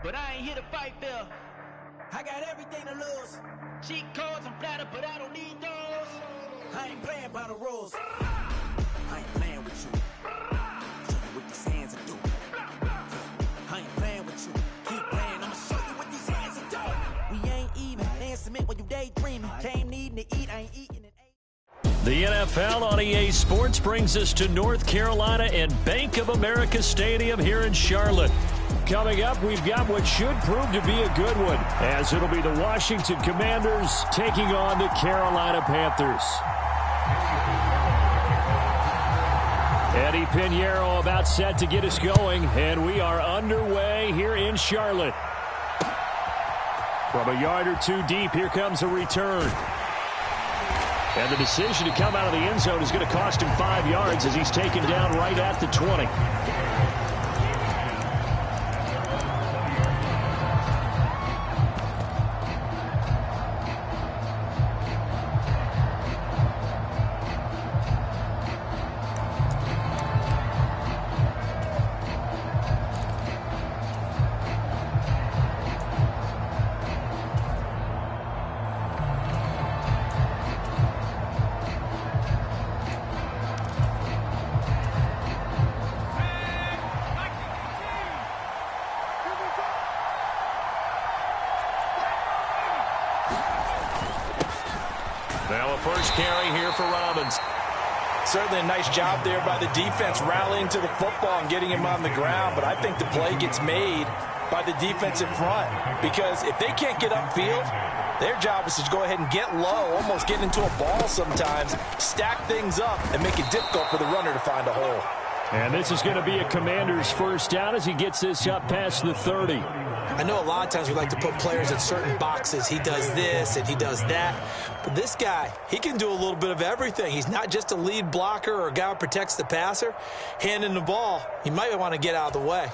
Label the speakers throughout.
Speaker 1: but I ain't here to fight fair.
Speaker 2: I got everything to lose.
Speaker 1: Cheat codes and flatter, but I don't need those.
Speaker 2: I ain't playing by the rules. I ain't playing with you. Show you what these hands will do. I ain't playing with you. Keep playing, I'ma show you what these hands will do. We ain't even. Answer me when you daydreaming. Came needing to eat, I ain't eating it.
Speaker 3: The NFL on EA Sports brings us to North Carolina and Bank of America Stadium here in Charlotte. Coming up, we've got what should prove to be a good one, as it'll be the Washington Commanders taking on the Carolina Panthers. Eddie Pinheiro about set to get us going, and we are underway here in Charlotte. From a yard or two deep, here comes a return. And the decision to come out of the end zone is going to cost him 5 yards as he's taken down right at the 20. Now a first carry here for Robbins.
Speaker 4: Certainly a nice job there by the defense rallying to the football and getting him on the ground, but I think the play gets made by the defensive front because if they can't get upfield, their job is to go ahead and get low, almost get into a ball sometimes, stack things up, and make it difficult for the runner to find a hole.
Speaker 3: And this is going to be a Commander's first down as he gets this up past the 30.
Speaker 4: I know a lot of times we like to put players in certain boxes. He does this and he does that. But this guy, he can do a little bit of everything. He's not just a lead blocker or a guy who protects the passer. Handing the ball, he might want to get out of the way.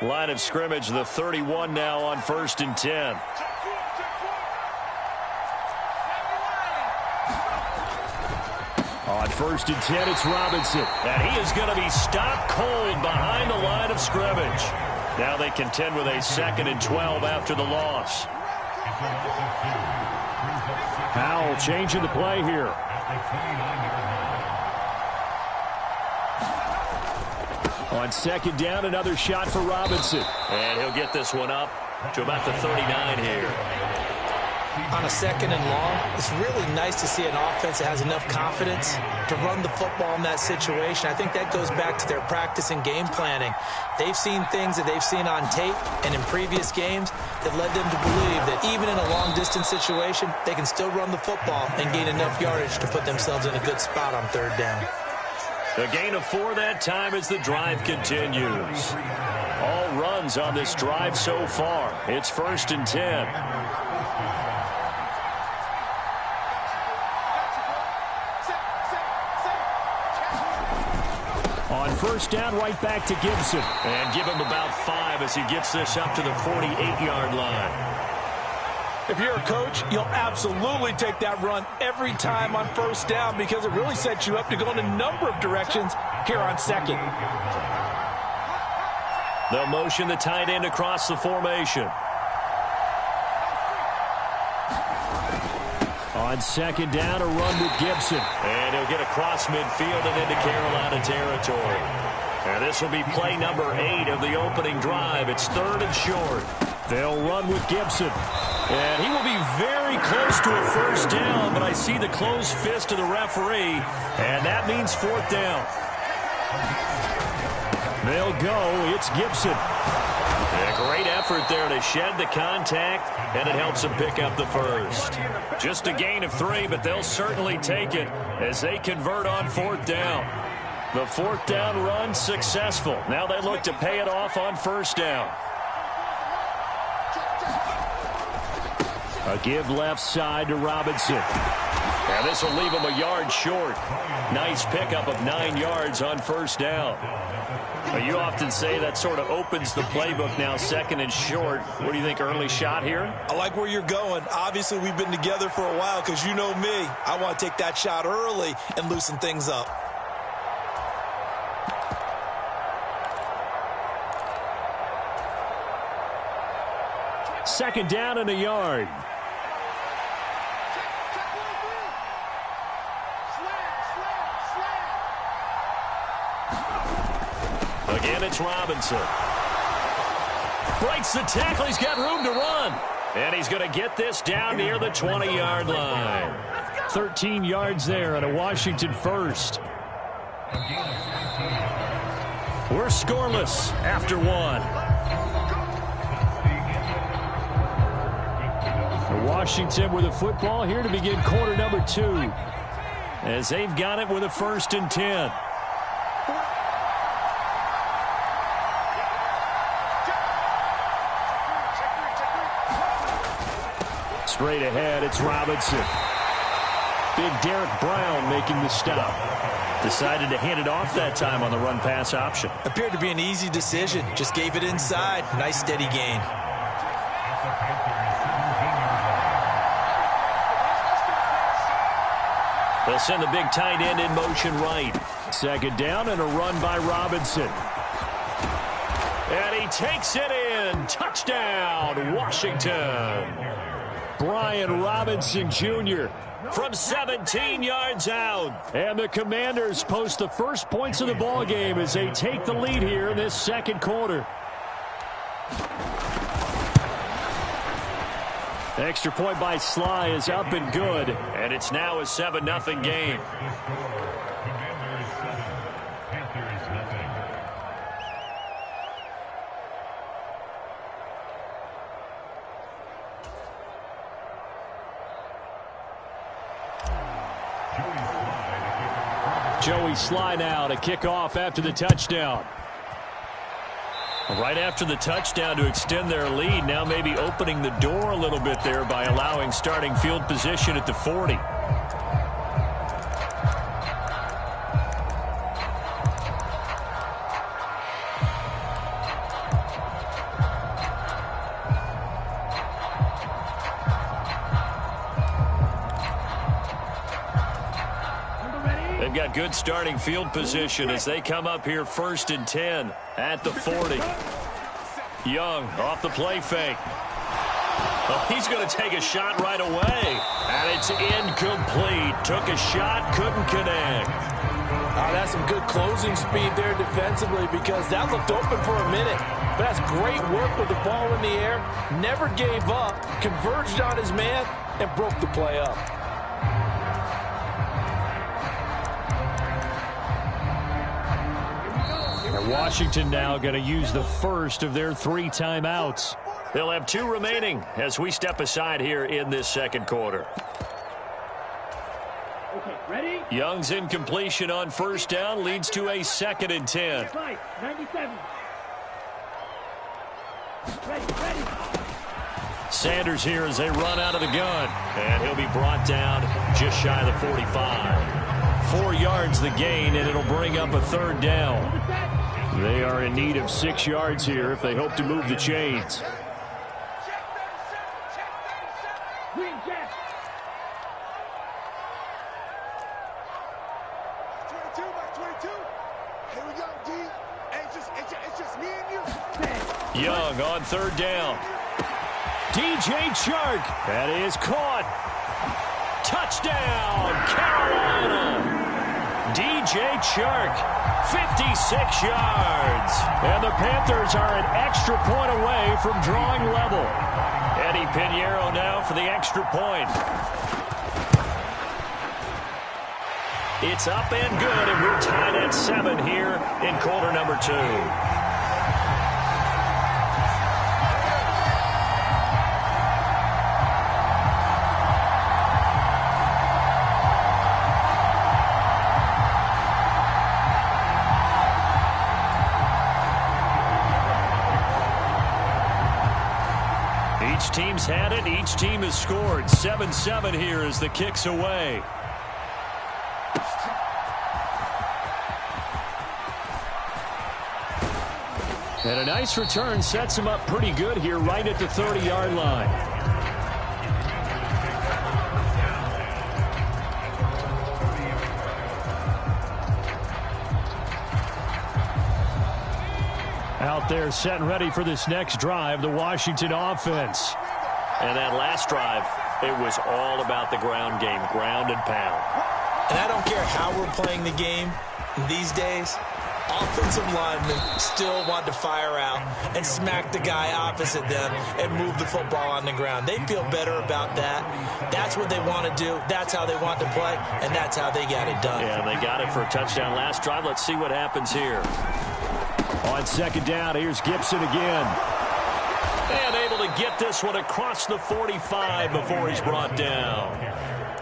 Speaker 3: Line of scrimmage, the 31 now on 1st and 10. On 1st and 10, it's Robinson. And he is going to be stopped cold behind the line of scrimmage. Now they contend with a 2nd and 12 after the loss. Howell changing the play here. On 2nd down, another shot for Robinson. And he'll get this one up to about the 39 here.
Speaker 4: On a 2nd and long, it's really nice to see an offense that has enough confidence to run the football in that situation. I think that goes back to their practice and game planning. They've seen things that they've seen on tape and in previous games that led them to believe that even in a long-distance situation, they can still run the football and gain enough yardage to put themselves in a good spot on 3rd down.
Speaker 3: A gain of 4 that time as the drive continues. All runs on this drive so far. It's 1st and 10. On 1st down, right back to Gibson. And give him about 5 as he gets this up to the 48-yard line.
Speaker 4: If you're a coach, you'll absolutely take that run every time on 1st down because it really sets you up to go in a number of directions here on 2nd.
Speaker 3: They'll motion the tight end across the formation. On 2nd down, a run with Gibson. And he'll get across midfield and into Carolina territory. And this will be play number 8 of the opening drive. It's 3rd and short. They'll run with Gibson. And he will be very close to a 1st down, but I see the closed fist of the referee, and that means 4th down. They'll go. It's Gibson. And a great effort there to shed the contact, and it helps them pick up the 1st. Just a gain of 3, but they'll certainly take it as they convert on 4th down. The 4th down run successful. Now they look to pay it off on 1st down. A give left side to Robinson. And this will leave him a yard short. Nice pickup of 9 yards on 1st down. Well, you often say that sort of opens the playbook now, 2nd and short. What do you think, early shot here?
Speaker 4: I like where you're going. Obviously, we've been together for a while because you know me. I want to take that shot early and loosen things up.
Speaker 3: Second down and a yard. Again, it's Robinson. Breaks the tackle. He's got room to run. And he's going to get this down near the 20-yard line. 13 yards there and a Washington first. We're scoreless after one. Washington with a football here to begin quarter number 2. As they've got it with a 1st and 10. Straight ahead, it's Robinson. Big Derek Brown making the stop. Decided to hand it off that time on the run-pass option.
Speaker 4: Appeared to be an easy decision. Just gave it inside. Nice steady gain.
Speaker 3: They'll send the big tight end in motion right. Second down and a run by Robinson. And he takes it in. Touchdown, Washington. Brian Robinson Jr. from 17 yards out. And the Commanders post the first points of the ball game as they take the lead here in this second quarter. Extra point by Sly is up and good. And it's now a 7-0 game. Joey Sly now to kick off after the touchdown. Right after the touchdown to extend their lead, now maybe opening the door a little bit there by allowing starting field position at the 40. They've got good starting field position as they come up here 1st and 10 at the 40. Young off the play fake. Oh, he's going to take a shot right away. And it's incomplete. Took a shot, couldn't connect.
Speaker 4: Oh, that's some good closing speed there defensively because that looked open for a minute. But that's great work with the ball in the air. Never gave up, converged on his man, and broke the play up.
Speaker 3: Washington now going to use the first of their 3 timeouts. They'll have 2 remaining as we step aside here in this second quarter.
Speaker 1: Okay, ready?
Speaker 3: Young's incompletion on first down leads to a 2nd and 10.
Speaker 1: 97. Ready.
Speaker 3: Sanders here as they run out of the gun. And he'll be brought down just shy of the 45. 4 yards the gain, and it'll bring up a 3rd down. They are in need of 6 yards here if they hope to move the chains.
Speaker 1: Green Jack.
Speaker 5: 22 by 22. Here we go, D. It's just me and you.
Speaker 3: Young on 3rd down. DJ Chark. That is caught. Touchdown, Carolina. DJ Chark, 56 yards. And the Panthers are an extra point away from drawing level. Eddie Pinheiro now for the extra point. It's up and good, and we're tied at 7 here in quarter number 2. Each team's had it. Each team has scored. 7-7 here as the kick's away. And a nice return sets him up pretty good here right at the 30-yard line. Out they're set and ready for this next drive, the Washington offense. And that last drive, it was all about the ground game, ground and pound.
Speaker 4: And I don't care how we're playing the game these days, offensive linemen still want to fire out and smack the guy opposite them and move the football on the ground. They feel better about that. That's what they want to do. That's how they want to play, and that's how they got it done.
Speaker 3: Yeah, they got it for a touchdown last drive. Let's see what happens here. On second down, here's Gibson again. And able to get this one across the 45 before he's brought down.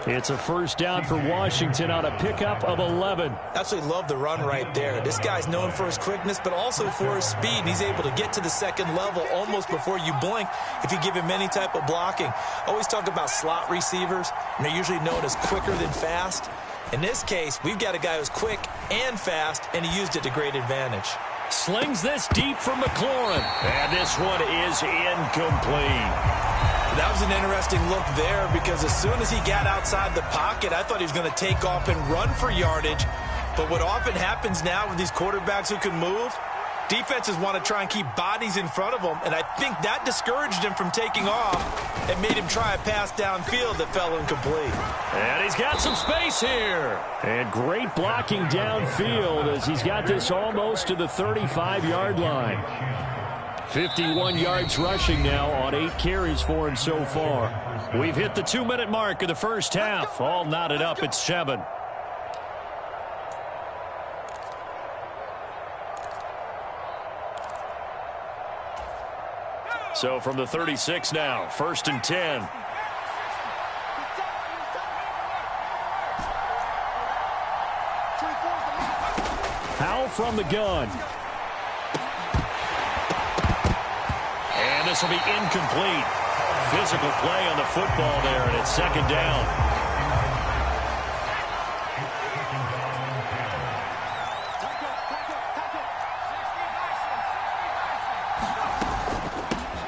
Speaker 3: It's a first down for Washington on a pickup of 11.
Speaker 4: Absolutely love the run right there. This guy's known for his quickness, but also for his speed. And he's able to get to the second level almost before you blink if you give him any type of blocking. Always talk about slot receivers, and they're usually known as quicker than fast. In this case, we've got a guy who's quick and fast, and he used it to great advantage.
Speaker 3: Slings this deep from McLaurin. And this one is incomplete.
Speaker 4: That was an interesting look there because as soon as he got outside the pocket, I thought he was going to take off and run for yardage. But what often happens now with these quarterbacks who can move, defenses want to try and keep bodies in front of them, and I think that discouraged him from taking off and made him try a pass downfield that fell incomplete.
Speaker 3: And he's got some space here. And great blocking downfield as he's got this almost to the 35-yard line. 51 yards rushing now on 8 carries for him so far. We've hit the 2-minute mark of the first half. All knotted up at 7. So from the 36 now, 1st and 10. Howell from the gun. And this will be incomplete. Physical play on the football there, and it's 2nd down.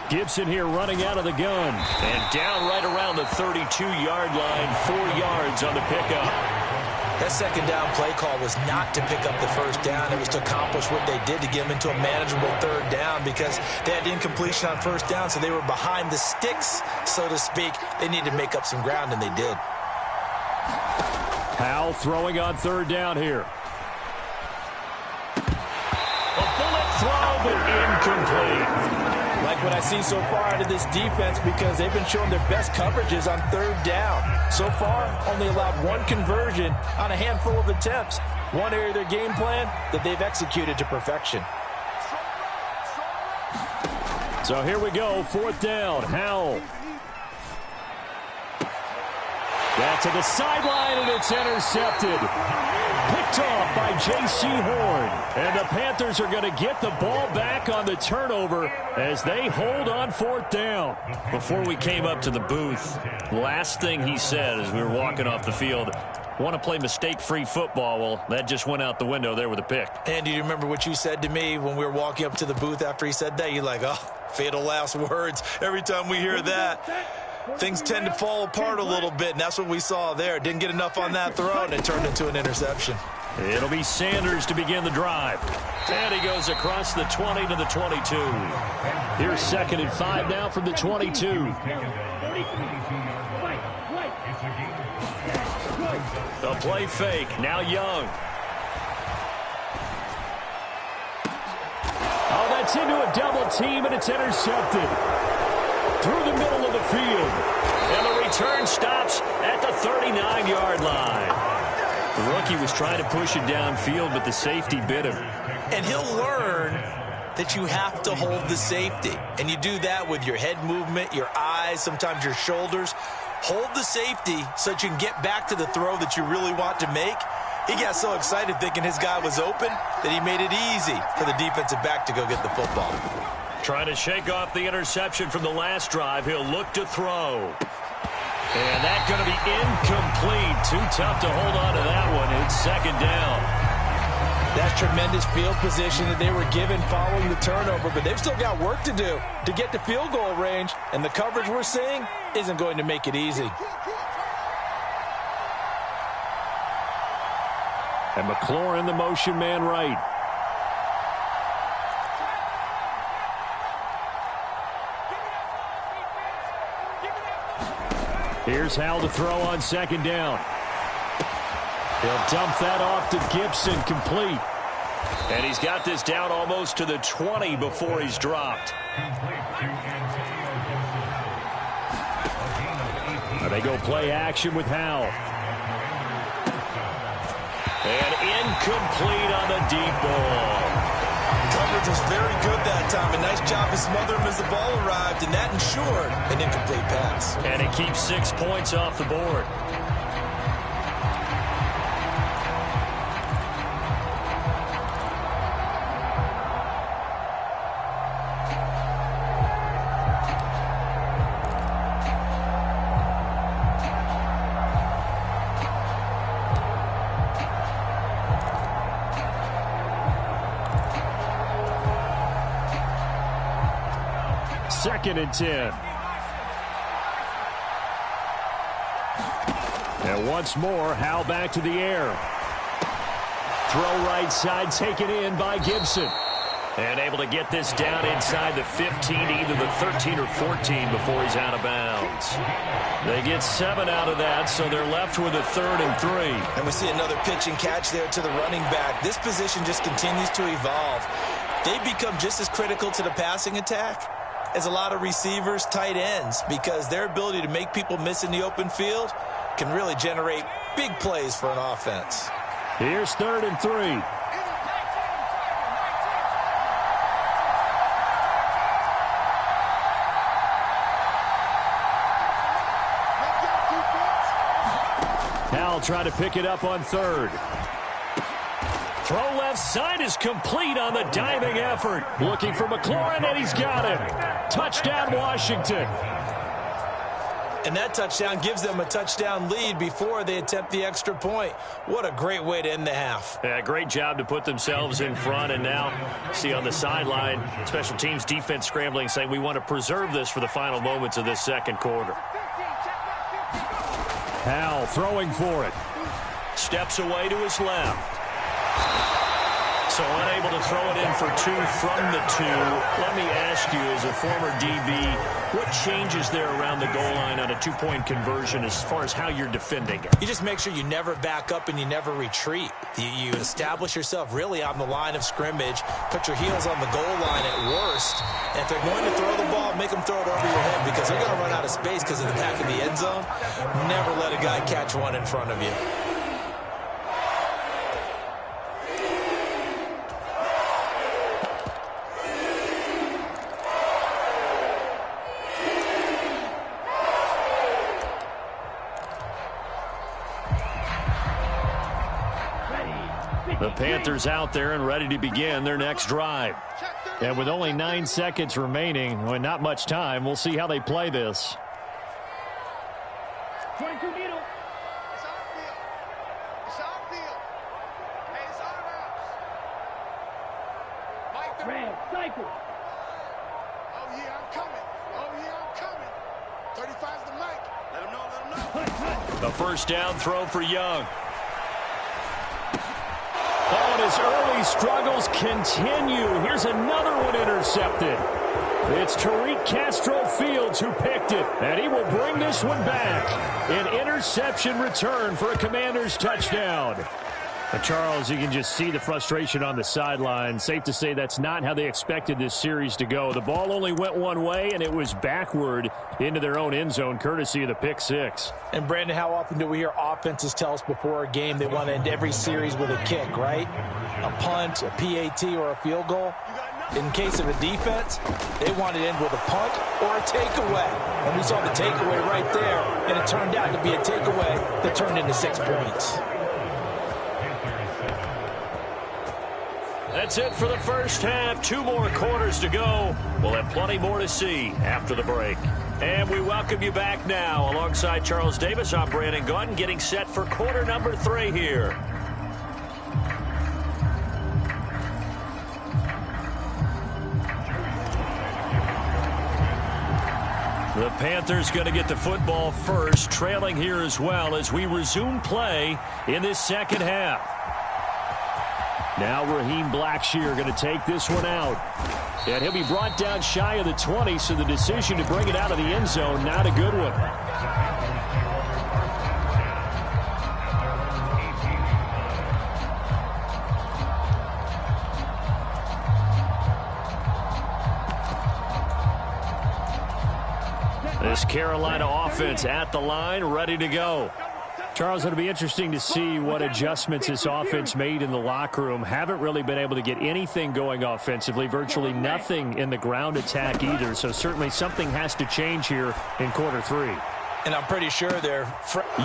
Speaker 3: Gibson here running out of the gun. And down right around the 32-yard line, 4 yards on the pickup.
Speaker 4: That 2nd down play call was not to pick up the 1st down. It was to accomplish what they did to get them into a manageable 3rd down because they had incompletion on 1st down, so they were behind the sticks, so to speak. They needed to make up some ground, and they did.
Speaker 3: Howell throwing on 3rd down here. A bullet throw, but incomplete.
Speaker 4: Like what I see so far out of this defense because they've been showing their best coverages on 3rd down. So far, only allowed 1 conversion on a handful of attempts. One area of their game plan that they've executed to perfection.
Speaker 3: So here we go, 4th down, Howell. Back to the sideline, and it's intercepted. Picked off by J.C. Horn. And the Panthers are going to get the ball back on the turnover as they hold on 4th down. Before we came up to the booth, last thing he said as we were walking off the field, want to play mistake-free football. Well, that just went out the window there with a pick.
Speaker 4: And do you remember what you said to me when we were walking up to the booth after he said that? You're like, oh, fatal last words. Every time we hear that, things tend to fall apart a little bit, and that's what we saw there. Didn't get enough on that throw, and it turned into an interception.
Speaker 3: It'll be Sanders to begin the drive. And he goes across the 20 to the 22. Here's 2nd and 5 now from the 22. The play fake, now Young. Oh, that's into a double team, and it's intercepted. Through the middle of the field. And the return stops at the 39-yard line. The rookie was trying to push it downfield, but the safety bit him.
Speaker 4: And he'll learn that you have to hold the safety. And you do that with your head movement, your eyes, sometimes your shoulders. Hold the safety so that you can get back to the throw that you really want to make. He got so excited thinking his guy was open that he made it easy for the defensive back to go get the football.
Speaker 3: Trying to shake off the interception from the last drive. He'll look to throw. And that's going to be incomplete. Too tough to hold on to that one. It's 2nd down.
Speaker 4: That's tremendous field position that they were given following the turnover, but they've still got work to do to get to field goal range, and the coverage we're seeing isn't going to make it easy.
Speaker 3: And McLaurin, the motion man right. Here's Howell to throw on second down. He'll dump that off to Gibson, complete. And he's got this down almost to the 20 before he's dropped. They go play action with Howell. And incomplete on the deep ball.
Speaker 4: Coverage was very good that time. A nice job to smother him as the ball arrived, and that ensured an incomplete pass.
Speaker 3: And it keeps 6 points off the board. Second and 10. And once more, Howell back to the air. Throw right side, taken in by Gibson. And able to get this down inside the 15, either the 13 or 14 before he's out of bounds. They get 7 out of that, so they're left with a 3rd and 3.
Speaker 4: And we see another pitch and catch there to the running back. This position just continues to evolve. They've become just as critical to the passing attack as a lot of receivers, tight ends, because their ability to make people miss in the open field can really generate big plays for an offense.
Speaker 3: Here's 3rd and 3. Howell trying to pick it up on 3rd. Throw left side is complete on the diving effort. Looking for McLaurin, and he's got him. Touchdown, Washington.
Speaker 4: And that touchdown gives them a touchdown lead before they attempt the extra point. What a great way to end the half.
Speaker 3: Yeah, great job to put themselves in front. And now, see on the sideline, special teams defense scrambling, saying we want to preserve this for the final moments of this second quarter. Howell throwing for it. Steps away to his left. So unable to throw it in for 2 from the 2. Let me ask you, as a former DB, what changes there around the goal line on a 2-point conversion as far as how you're defending it?
Speaker 4: You just make sure you never back up and you never retreat. You establish yourself really on the line of scrimmage, put your heels on the goal line at worst. And if they're going to throw the ball, make them throw it over your head because they're going to run out of space because of the back of the end zone. Never let a guy catch one in front of you.
Speaker 3: The Panthers out there and ready to begin their next drive. And with only 9 seconds remaining, and not much time, we'll see how they play this.
Speaker 1: 22 needle.
Speaker 5: It's our field. It's our field. Hey, it's our house. Mike,
Speaker 1: Red, cycle.
Speaker 5: oh, yeah, I'm coming. Oh, yeah, I'm coming. 35's the mic. Let him know, let him know.
Speaker 1: Hut, hut.
Speaker 3: The first down throw for Young. Oh, and his early struggles continue. Here's another one intercepted. It's Tariq Castro-Fields who picked it, and he will bring this one back. An interception return for a Commanders touchdown. But Charles, you can just see the frustration on the sideline. Safe to say that's not how they expected this series to go. The ball only went one way, and it was backward into their own end zone, courtesy of the pick six.
Speaker 4: And, Brandon, how often do we hear offenses tell us before a game they want to end every series with a kick, right? A punt, a PAT, or a field goal. In case of a defense, they want to end with a punt or a takeaway. And we saw the takeaway right there, and it turned out to be a takeaway that turned into 6 points.
Speaker 3: That's it for the first half. 2 more quarters to go. We'll have plenty more to see after the break. And we welcome you back now. Alongside Charles Davis, I'm Brandon Gaudin, getting set for quarter number 3 here. The Panthers going to get the football first, trailing here as well as we resume play in this second half. Now Raheem Blackshear going to take this one out. And he'll be brought down shy of the 20, so the decision to bring it out of the end zone, not a good one. This Carolina offense at the line, ready to go.
Speaker 6: Charles, it'll be interesting to see what adjustments this offense made in the locker room. Haven't really been able to get anything going offensively, virtually nothing in the ground attack either. So certainly something has to change here in quarter three.
Speaker 4: And I'm pretty sure they're...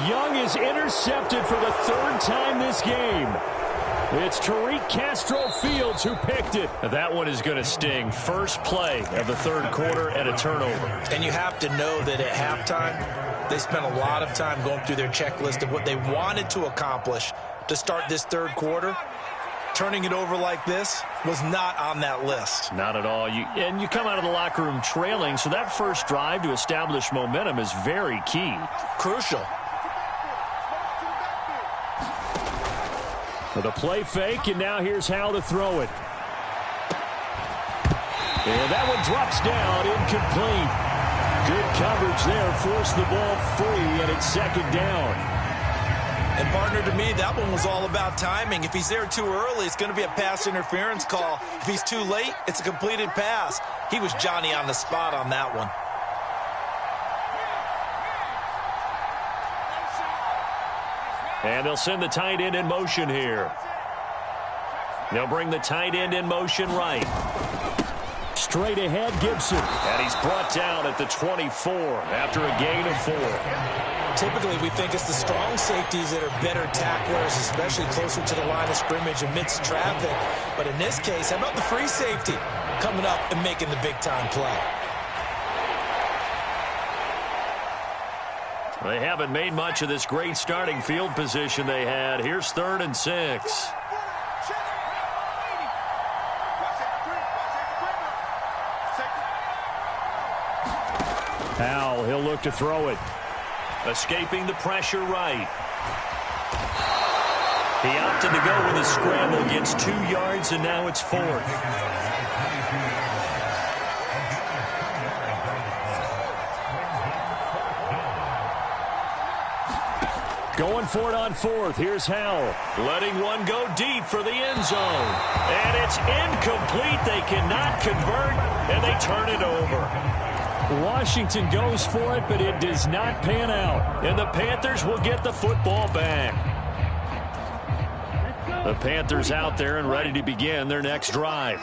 Speaker 6: Young is intercepted for the third time this game. It's Tariq Castro-Fields who picked it.
Speaker 3: That one is going to sting. First play of the third quarter and a turnover.
Speaker 4: And you have to know that at halftime, they spent a lot of time going through their checklist of what they wanted to accomplish to start this third quarter. Turning it over like this was not on that list.
Speaker 3: Not at all. And you come out of the locker room trailing, so that first drive to establish momentum is very key.
Speaker 4: Crucial.
Speaker 6: For the play fake, and now here's how to throw it. And that one drops down, incomplete. Good coverage there, forced the ball free, and it's second down.
Speaker 4: And, partner, to me, that one was all about timing. If he's there too early, it's going to be a pass interference call. If he's too late, it's a completed pass. He was Johnny on the spot on that one.
Speaker 3: And they'll send the tight end in motion here. They'll bring the tight end in motion right.
Speaker 6: Straight ahead, Gibson.
Speaker 3: And he's brought down at the 24 after a gain of 4.
Speaker 4: Typically, we think it's the strong safeties that are better tacklers, especially closer to the line of scrimmage amidst traffic. But in this case, how about the free safety coming up and making the big-time play?
Speaker 3: They haven't made much of this great starting field position they had. Here's 3rd and 6.
Speaker 6: Powell, he'll look to throw it.
Speaker 3: Escaping the pressure right. He opted to go with a scramble, gets 2 yards, and now it's 4th.
Speaker 6: Going for it on 4th. Here's Howell.
Speaker 3: Letting one go deep for the end zone. And it's incomplete. They cannot convert, and they turn it over.
Speaker 6: Washington goes for it, but it does not pan out.
Speaker 3: And the Panthers will get the football back. The Panthers out there and ready to begin their next drive.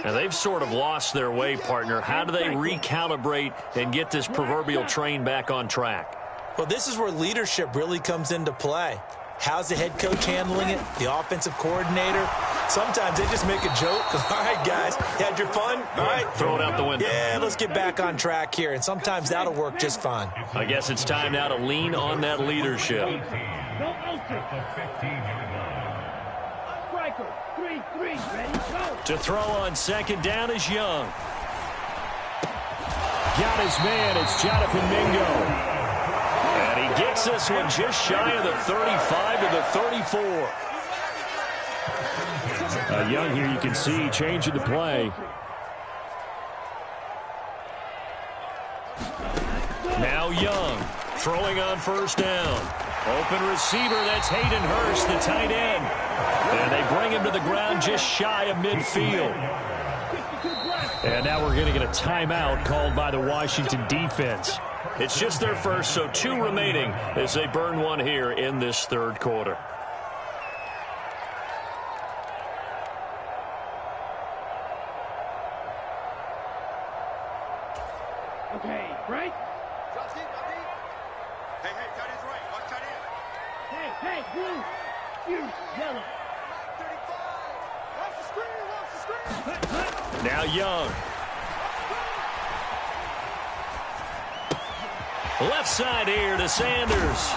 Speaker 3: Now, they've sort of lost their way, partner. How do they recalibrate and get this proverbial train back on track?
Speaker 4: Well, this is where leadership really comes into play. How's the head coach handling it? The offensive coordinator? Sometimes they just make a joke. All right, guys, you had your fun? All right.
Speaker 3: Throw it out the window.
Speaker 4: Yeah, let's get back on track here. And sometimes that'll work just fine.
Speaker 3: I guess it's time now to lean on that leadership.
Speaker 1: Striker, 3-3, ready, go.
Speaker 3: To throw on 2nd down is Young.
Speaker 6: Got his man. It's Jonathan Mingo.
Speaker 3: And he gets this one just shy of the 35 to the 34.
Speaker 6: Young here, you can see, changing the play.
Speaker 3: Now Young, throwing on 1st down. Open receiver, that's Hayden Hurst, the tight end. And they bring him to the ground just shy of midfield.
Speaker 6: And now we're going to get a timeout called by the Washington defense.
Speaker 3: It's just their first, so 2 remaining as they burn one here in this 3rd quarter.
Speaker 1: Okay, right?
Speaker 5: Drop deep, drop deep. Hey, tight end's right. Watch tight end.
Speaker 1: Hey, blue. You, yellow.
Speaker 5: 35. Watch the screen,
Speaker 3: Now Young. Left side here to Sanders.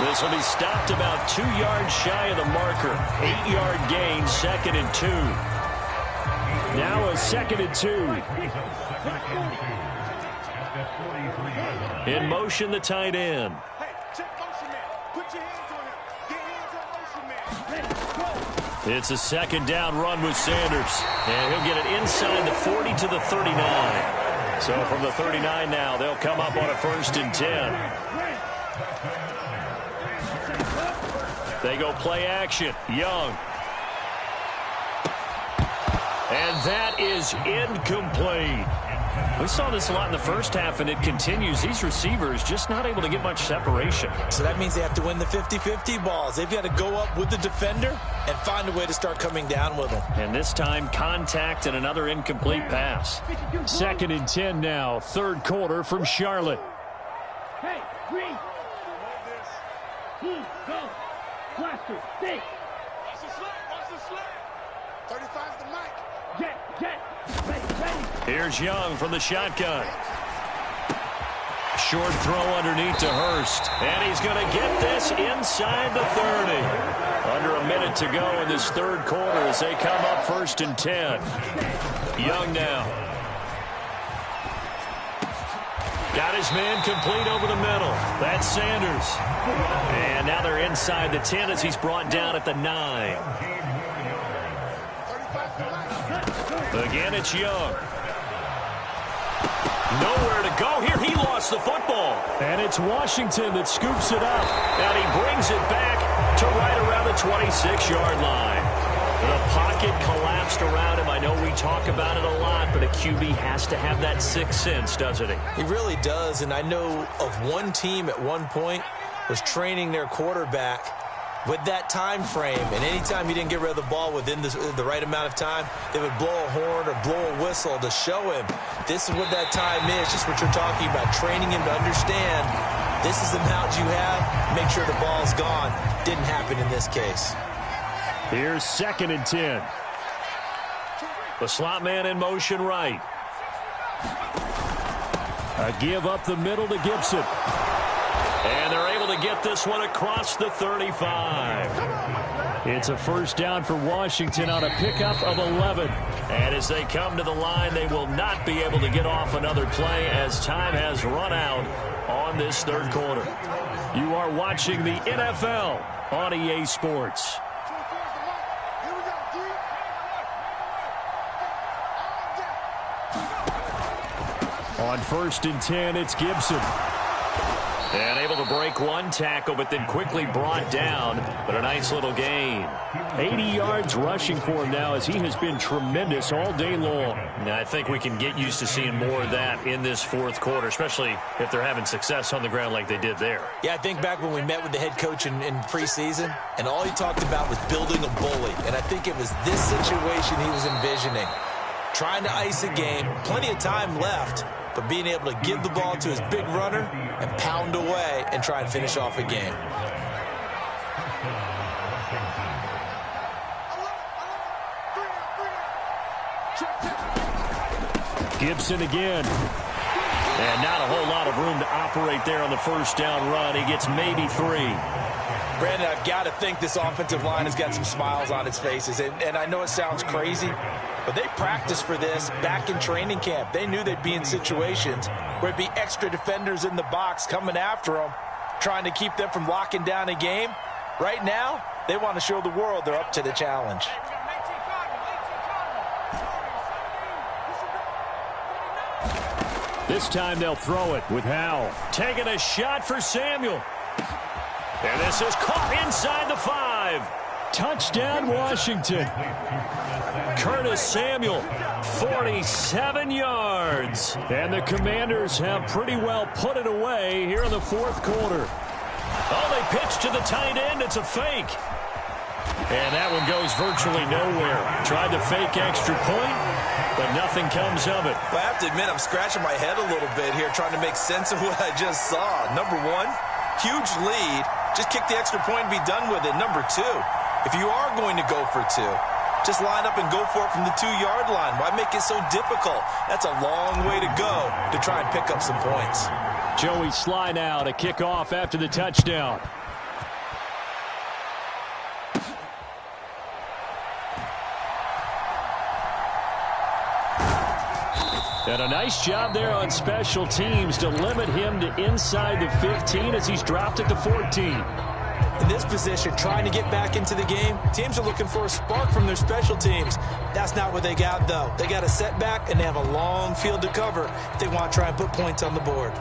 Speaker 3: This will be stopped about 2 yards shy of the marker. 8-yard gain, 2nd and 2.
Speaker 6: Now a 2nd and 2.
Speaker 3: In motion, the tight end.
Speaker 5: Hey, check motion man. Put your hands on him. Get hands on motion man.
Speaker 3: It's a 2nd down run with Sanders. And he'll get it inside the 40 to the 39. So from the 39 now, they'll come up on a 1st and 10. They go play action. Young. And that is incomplete.
Speaker 6: We saw this a lot in the first half, and it continues. These receivers just not able to get much separation.
Speaker 4: So that means they have to win the 50-50 balls. They've got to go up with the defender and find a way to start coming down with them.
Speaker 6: And this time, contact and another incomplete pass. 2nd and 10 now, 3rd quarter from Charlotte.
Speaker 1: Hey, green. Go. Blaster, stay.
Speaker 5: Watch the slant. Watch the slant. 35's the mic.
Speaker 1: Jet. Ready.
Speaker 6: Here's Young from the shotgun. Short throw underneath to Hurst. And he's going to get this inside the 30. Under a minute to go in this 3rd quarter as they come up 1st and 10. Young now. Got his man complete over the middle. That's Sanders. And now they're inside the 10 as he's brought down at the 9. Again, it's Young. Nowhere to go here. He lost the football. And it's Washington that scoops it up. And he brings it back to right around the 26-yard line. The pocket collapsed around him. I know we talk about it a lot, but a QB has to have that sixth sense, doesn't he?
Speaker 4: He really does, and I know of one team at one point was training their quarterback with that time frame, and anytime he didn't get rid of the ball within the right amount of time, they would blow a horn or blow a whistle to show him this is what that time is, just what you're talking about, training him to understand this is the amount you have, make sure the ball's gone. Didn't happen in this case.
Speaker 6: Here's 2nd and 10. The slot man in motion right. A give up the middle to Gibson. And they're able to get this one across the 35. It's a 1st down for Washington on a pickup of 11. And as they come to the line, they will not be able to get off another play as time has run out on this 3rd quarter. You are watching the NFL on EA Sports. On 1st and 10, it's Gibson. And able to break one tackle, but then quickly brought down. But a nice little gain. 80 yards rushing for him now as he has been tremendous all day long. Now, I think we can get used to seeing more of that in this 4th quarter, especially if they're having success on the ground like they did there.
Speaker 4: Yeah, I think back when we met with the head coach in preseason, and all he talked about was building a bully. And I think it was this situation he was envisioning. Trying to ice a game, plenty of time left, but being able to give the ball to his big runner and pound away and try and finish off a game.
Speaker 6: Gibson again. And not a whole lot of room to operate there on the 1st down run. He gets maybe 3.
Speaker 4: Brandon, I've got to think this offensive line has got some smiles on its faces. And I know it sounds crazy, but they practiced for this back in training camp. They knew they'd be in situations where it'd be extra defenders in the box coming after them, trying to keep them from locking down a game. Right now, they want to show the world they're up to the challenge.
Speaker 6: This time they'll throw it with Howell. Taking a shot for Samuel. And this is caught inside the 5. Touchdown, Washington. Curtis Samuel, 47 yards. And the Commanders have pretty well put it away here in the 4th quarter. Oh, they pitch to the tight end. It's a fake. And that one goes virtually nowhere. Tried to fake extra point, but nothing comes of it.
Speaker 4: Well, I have to admit, I'm scratching my head a little bit here trying to make sense of what I just saw. Number 1, huge lead. Just kick the extra point and be done with it. Number 2, if you are going to go for 2, just line up and go for it from the 2-yard line. Why make it so difficult? That's a long way to go to try and pick up some points.
Speaker 6: Joey Sly now to kick off after the touchdown. And a nice job there on special teams to limit him to inside the 15 as he's dropped at the 14.
Speaker 4: In this position, trying to get back into the game, teams are looking for a spark from their special teams. That's not what they got, though. They got a setback, and they have a long field to cover if they want to try and put points on the board.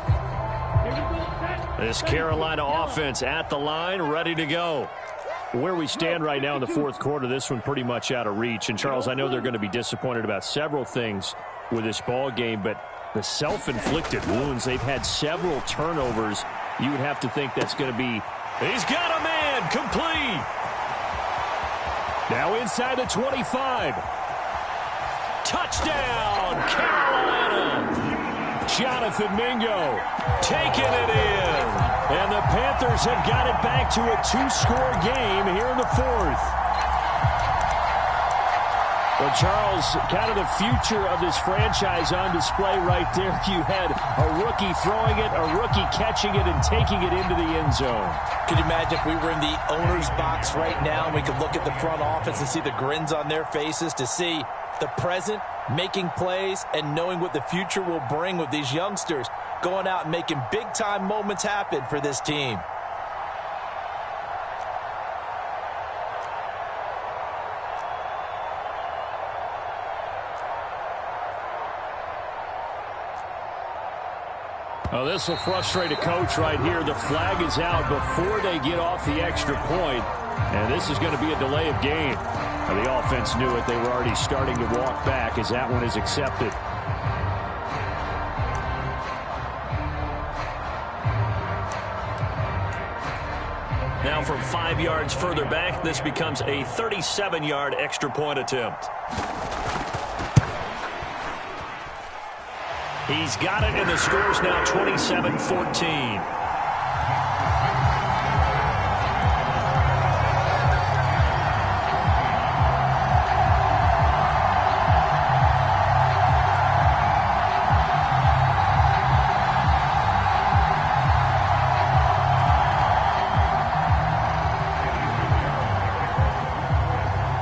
Speaker 6: This Carolina offense at the line, ready to go. Where we stand right now in the 4th quarter, this one pretty much out of reach. And, Charles, I know they're going to be disappointed about several things with this ball game, but the self-inflicted wounds. They've had several turnovers. You would have to think that's going to be...
Speaker 3: He's got a man, complete.
Speaker 6: Now inside the 25.
Speaker 3: Touchdown, Carolina.
Speaker 6: Jonathan Mingo
Speaker 3: Taking it in.
Speaker 6: And the Panthers have got it back to a 2-score game here in the fourth. Well, Charles, kind of the future of this franchise on display right there. You had a rookie throwing it, a rookie catching it, and taking it into the end zone.
Speaker 4: Could you imagine if we were in the owner's box right now and we could look at the front office and see the grins on their faces, to see the present making plays and knowing what the future will bring with these youngsters going out and making big-time moments happen for this team.
Speaker 6: Oh, this will frustrate a coach right here. The flag is out before they get off the extra point, and this is going to be a delay of game. Now, the offense knew it. They were already starting to walk back as that one is accepted.
Speaker 3: Now from 5 yards further back, this becomes a 37-yard extra point attempt. He's got it, and the score's now 27-14.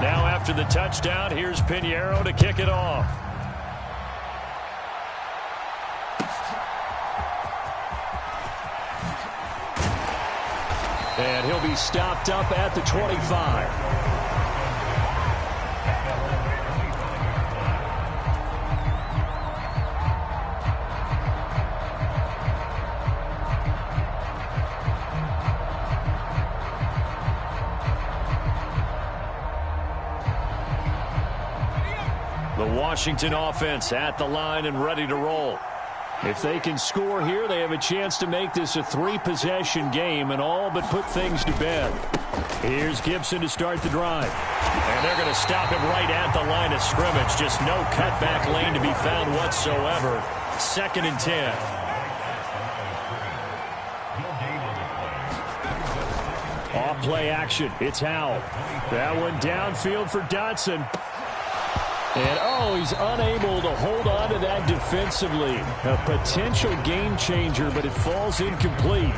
Speaker 6: Now after the touchdown, here's Pinheiro to kick it off. And he'll be stopped up at the 25. The Washington offense at the line and ready to roll. If they can score here, they have a chance to make this a 3-possession game and all but put things to bed. Here's Gibson to start the drive.
Speaker 3: And they're going to stop him right at the line of scrimmage. Just no cutback lane to be found whatsoever. 2nd and 10.
Speaker 6: Off play action. It's Howell. That one downfield for Dotson. And, oh, he's unable to hold on to that defensively. A potential game changer, but it falls incomplete.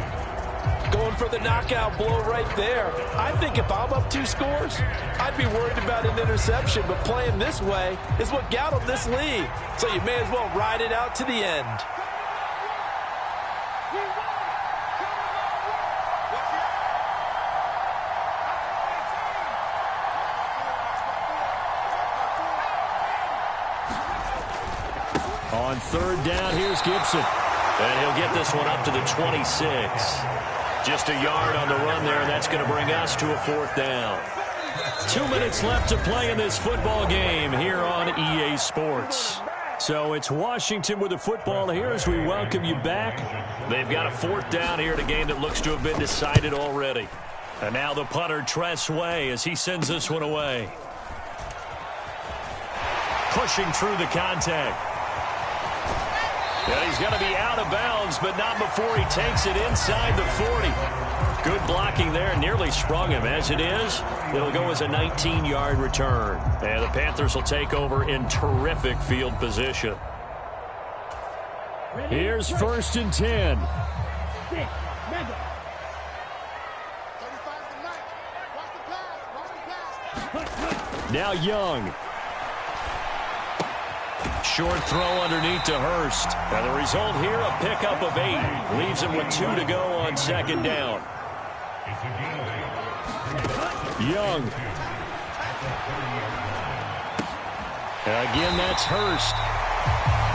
Speaker 4: Going for the knockout blow right there. I think if I'm up 2 scores, I'd be worried about an interception, but playing this way is what got him this lead. So you may as well ride it out to the end.
Speaker 6: On 3rd down, here's Gibson.
Speaker 3: And he'll get this one up to the 26. Just a yard on the run there, and that's going to bring us to a 4th down.
Speaker 6: 2 minutes left to play in this football game here on EA Sports. So it's Washington with the football here as we welcome you back.
Speaker 3: They've got a 4th down here in a game that looks to have been decided already.
Speaker 6: And now the punter, Tress Way, as he sends this one away. Pushing through the contact. Yeah, he's going to be out of bounds, but not before he takes it inside the 40. Good blocking there. Nearly sprung him. As it is, it'll go as a 19-yard return. And the Panthers will take over in terrific field position. Here's 1st and 10. Now Young. Short throw underneath to Hurst. And the result here, a pickup of 8. Leaves him with 2 to go on 2nd down. Young. And again, that's Hurst.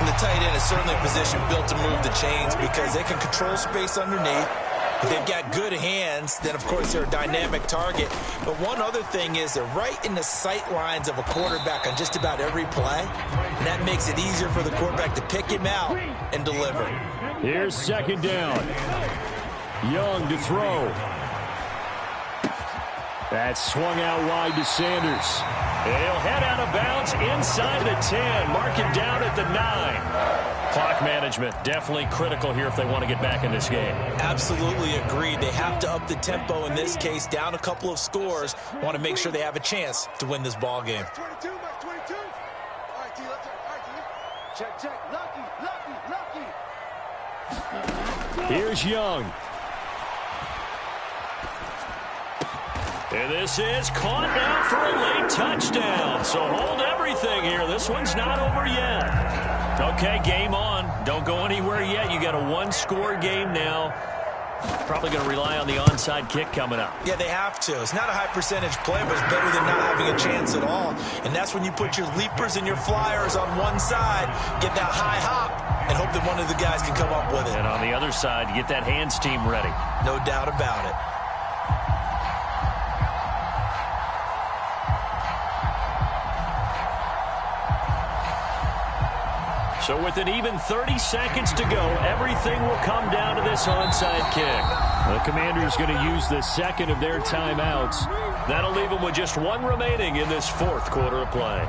Speaker 4: And the tight end is certainly a position built to move the chains because they can control space underneath. If they've got good hands, then, of course, they're a dynamic target. But one other thing is they're right in the sight lines of a quarterback on just about every play, and that makes it easier for the quarterback to pick him out and deliver.
Speaker 6: Here's second down. Young to throw. That's swung out wide to Sanders. He'll head out of bounds inside the 10. Mark him down at the 9. Clock management definitely critical here if they want to get back in this game.
Speaker 4: Absolutely agreed. They have to up the tempo in this case, down a couple of scores. Want to make sure they have a chance to win this ball game.
Speaker 5: 22, Mike 22. All right, D, let's all right, D. Check. Lucky.
Speaker 6: Here's Young.
Speaker 3: And this is caught now for a late touchdown. So hold everything here. This one's not over yet. Okay, game on. Don't go anywhere yet. You got a one-score game now. Probably going to rely on the onside kick coming up.
Speaker 4: Yeah, they have to. It's not a high-percentage play, but it's better than not having a chance at all. And that's when you put your leapers and your flyers on one side, get that high hop, and hope that one of the guys can come up with it.
Speaker 3: And on the other side, you get that hands team ready.
Speaker 4: No doubt about it.
Speaker 3: So with an even 30 seconds to go, everything will come down to this onside kick.
Speaker 6: The Commanders going to use the second of their timeouts.
Speaker 3: That'll leave them with just one remaining in this fourth quarter of play.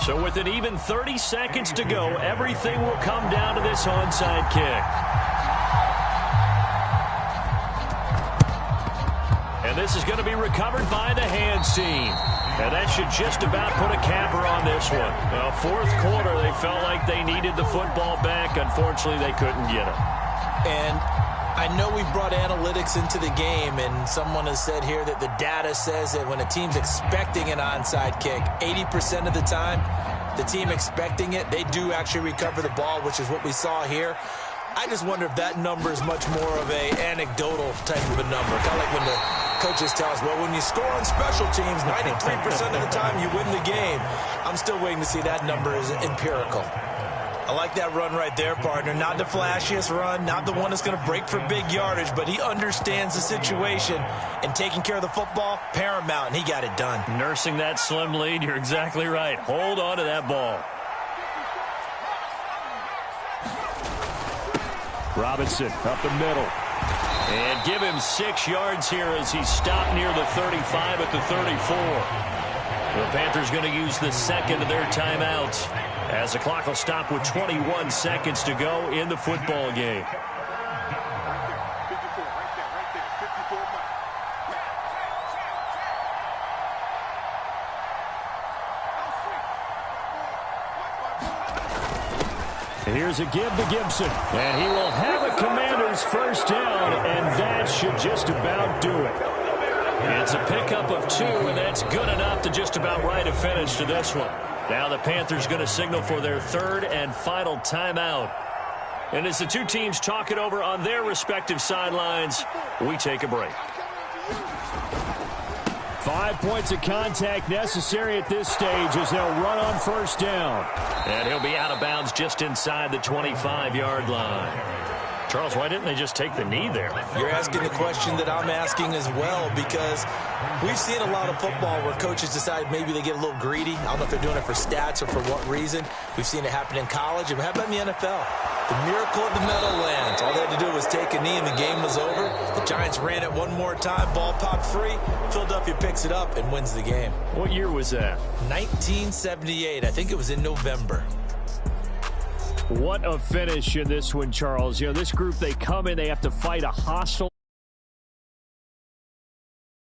Speaker 3: So with an even 30 seconds to go, everything will come down to this onside kick. And this is going to be recovered by the hands team. And that should just about put a capper on this one. Well, fourth quarter, they felt like they needed the football back. Unfortunately, they couldn't get it.
Speaker 4: And I know we've brought analytics into the game, and someone has said here that the data says that when a team's expecting an onside kick, 80% of the time, the team expecting it, they do actually recover the ball, which is what we saw here. I just wonder if that number is much more of a anecdotal type of a number. Kind of like when the coaches tell us, well, when you score on special teams, 93% of the time you win the game. I'm still waiting to see that number is empirical. I like that run right there, partner. Not the flashiest run, not the one that's going to break for big yardage, but he understands the situation, and taking care of the football, paramount, and he got it done.
Speaker 3: Nursing that slim lead, you're exactly right. Hold on to that ball.
Speaker 6: Robinson up the middle.
Speaker 3: And give him 6 yards here as he's stopped near the 35 at the 34. The Panthers going to use the second of their timeouts as the clock will stop with 21 seconds to go in the football game.
Speaker 6: Here's a give to Gibson. And he will have a Commanders first down, and that should just about do it.
Speaker 3: It's a pickup of 2, and that's good enough to just about write a finish to this one. Now the Panthers going to signal for their third and final timeout. And as the two teams talk it over on their respective sidelines, we take a break.
Speaker 6: 5 points of contact necessary at this stage as they'll run on first down.
Speaker 3: And he'll be out of bounds just inside the 25-yard line. Charles, why didn't they just take the knee there?
Speaker 4: You're asking the question that I'm asking as well, because we've seen a lot of football where coaches decide maybe they get a little greedy. I don't know if they're doing it for stats or for what reason. We've seen it happen in college, and how about in the NFL? The miracle of the Meadowlands. All they had to do was take a knee, and the game was over. The Giants ran it one more time. Ball popped free. Philadelphia picks it up and wins the game.
Speaker 3: What year was that?
Speaker 4: 1978. I think it was in November.
Speaker 6: What a finish in this one, Charles. You know, this group, they come in, they have to fight a hostile